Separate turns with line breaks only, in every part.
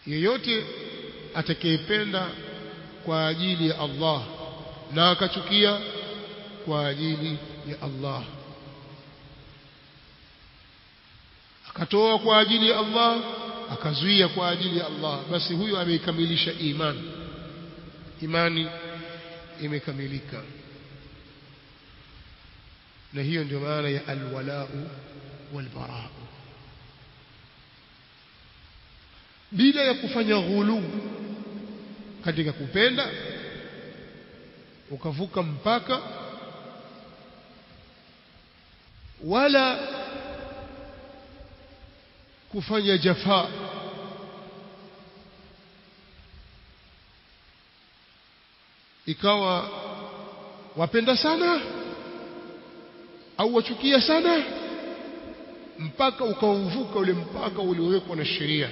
yeyote atakayependa kwa ajili ya Allah na akachukia kwa ajili ya Allah, akatoa kwa ajili ya Allah akazuia kwa ajili ya Allah, basi huyo ameikamilisha imani imekamilika. Na hiyo ndio maana ya alwalau walbarau, bila ya kufanya ghulu katika kupenda ukavuka mpaka, wala kufanya jafa ikawa wapenda sana au wachukia sana mpaka ukauvuka ule mpaka uliowekwa na sheria.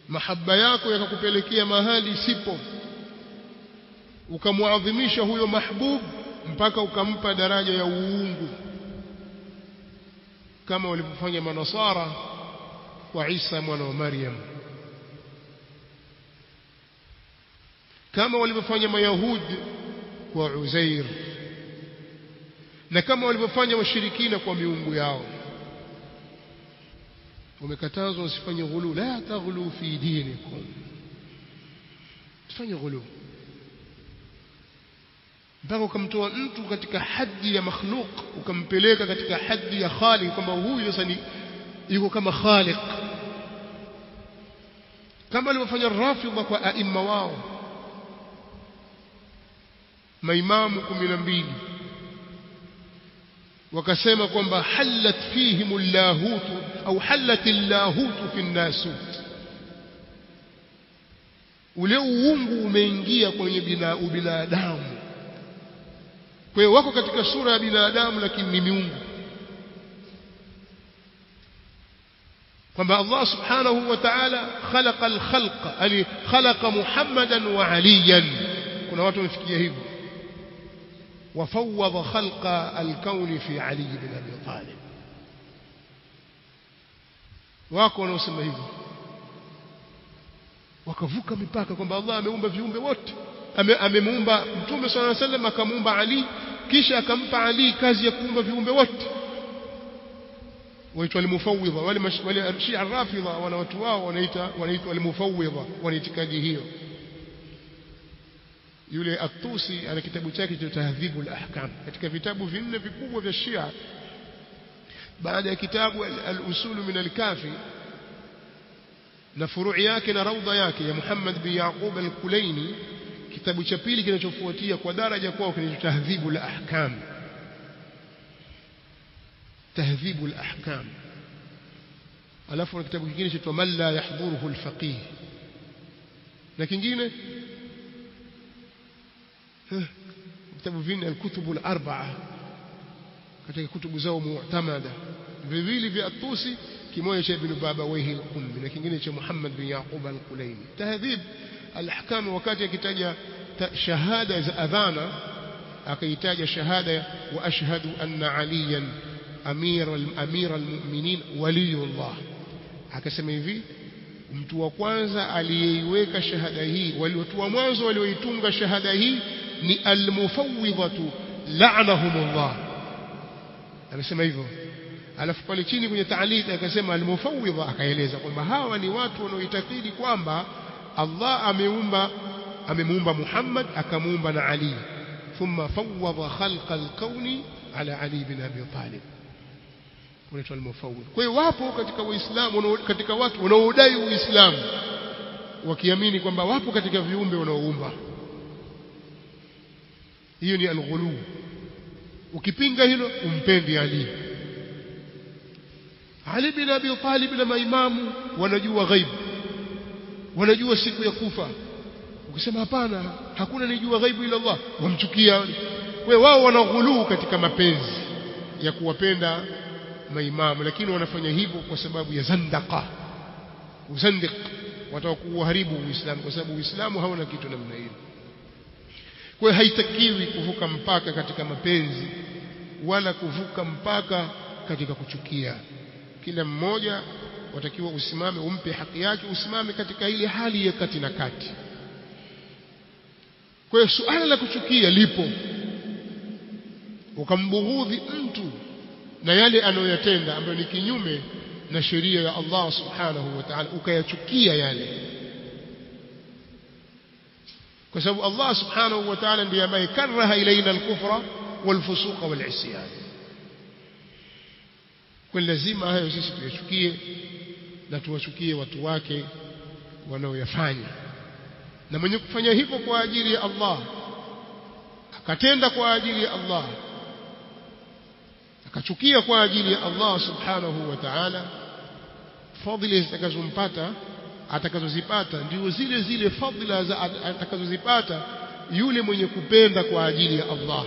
Mahaba yako yakakupelekea mahali sipo, ukamuadhimisha huyo mahbub mpaka ukampa daraja ya uungu, kama walivyofanya manasara kwa Isa mwana wa Maryam, kama walivyofanya mayahudi kwa Uzair, na kama walivyofanya washirikina kwa miungu yao. Wamekatazwa wasifanye ghulu, la taghlu fi dinikum, usifanye ghulu mpaka ukamtoa mtu katika haddi ya makhluq ukampeleka katika haddi ya khaliq, kwamba huyu sasa ni yuko kama khaliq, kama walivyofanya Rafidha kwa aima wao, maimamu 12 wakasema kwamba halat fihim allahut au halat allahut fi an-nasut, ule uungu umeingia kwenye binadamu. Kwa hiyo wako katika sura ya binadamu lakini ni miungu, kwamba Allah subhanahu wa ta'ala khalaqa al-khalqa, ali khalaqa Muhammadan wa Aliyan. Kuna watu wamefikia hivyo, wafawwadha khalqa al-kawn fi Ali bin Abi Talib. Wako wanaosema hivyo, wakavuka mipaka kwamba Allah ameumba viumbe wote, amemuumba Mtume sallallahu alaihi wasallam, akamuumba Ali, kisha akampa Ali kazi ya kuumba viumbe wote. Waitwa al-mufawwidha, wale Shia Rafidha wana watu wao wanaitwa al-mufawwidha, wanaitikadi hiyo. Yule At-Tusi ana kitabu chake cha Tahdhibul Ahkam, katika vitabu vinne vikubwa vya Shia baada ya kitabu al-Usul min al-Kafi na furuu yake na raudha yake ya Muhammad bin Yaqub al-Kulaini. Kitabu cha pili kinachofuatia kwa daraja kwao kinaitwa Tahdhibul Ahkam, Tahdhibul Ahkam. Alafu na kitabu kingine cha Man la yahdhuruhu al-faqih, na kingine vitabu vinne al-Kutub al-Arba'a katika kutubu zao mu'tamada, viwili vya At-Tusi, kimoja cha Ibn Babawayh al-Qummi na kingine cha Muhammad bin Yaqub al-Kulaini. Tahdhib al-Ahkam, wakati akitaja shahada za adhana akaitaja shahada wa ashhadu anna aliyan amir al-mu'minin waliyullah, akasema hivi, mtu wa kwanza aliyeiweka shahada hii, watu wa mwanzo walioitunga shahada hii ni al-mufawwidhatu la'anahumullah, anasema hivyo. Alafu pale chini kwenye ta'liq akasema al-mufawwidha, akaeleza kwamba hawa ni watu wanaoitakidi kwamba Allah amemuumba Muhammad akamuumba na Ali, thumma fawwadha khalqa al-kauni ala Ali bin Abi Talib, wanaitwa al-mufawwidh. Kwa hiyo wapo katika Waislamu, katika watu wanaodai Uislamu wakiamini kwamba wapo katika viumbe wanaoumba. Hiyo ni al-ghulu. Ukipinga hilo umpendi Ali. Ali bin Abi Talib na maimamu wanajua ghaibu, wanajua siku ya kufa. Ukisema hapana, hakuna nijua ghaibu ila Allah, wamchukia. Wewe wao wanaghulu katika mapenzi ya kuwapenda maimamu, lakini wanafanya hivyo kwa sababu ya zandaqa, uzandiq, wataka kuharibu Uislamu, kwa sababu Uislamu hauna kitu namna hiyo. Kwa hiyo haitakiwi kuvuka mpaka katika mapenzi wala kuvuka mpaka katika kuchukia. Kila mmoja watakiwa usimame umpe haki yake, usimame katika ile hali ya kati na kati. Kwa hiyo suala la kuchukia lipo, ukambughudhi mtu na yale anayoyatenda ambayo ni kinyume na sheria ya Allah subhanahu wa ta'ala, ukayachukia yale, kwa sababu Allah subhanahu wa ta'ala ndiye ambaye karaha ilaina al-kufra wal-fusuqa wal-isyan. Kwa lazima hayo sisi tuyachukie na tuwachukie watu wake wanaoyafanya. Na mwenye kufanya hivyo kwa ajili ya Allah, akatenda kwa ajili ya Allah, akachukia kwa ajili ya Allah subhanahu wa ta'ala, fadhila zitakazompata atakazozipata ndio zile zile fadhila atakazozipata yule mwenye kupenda kwa ajili ya Allah.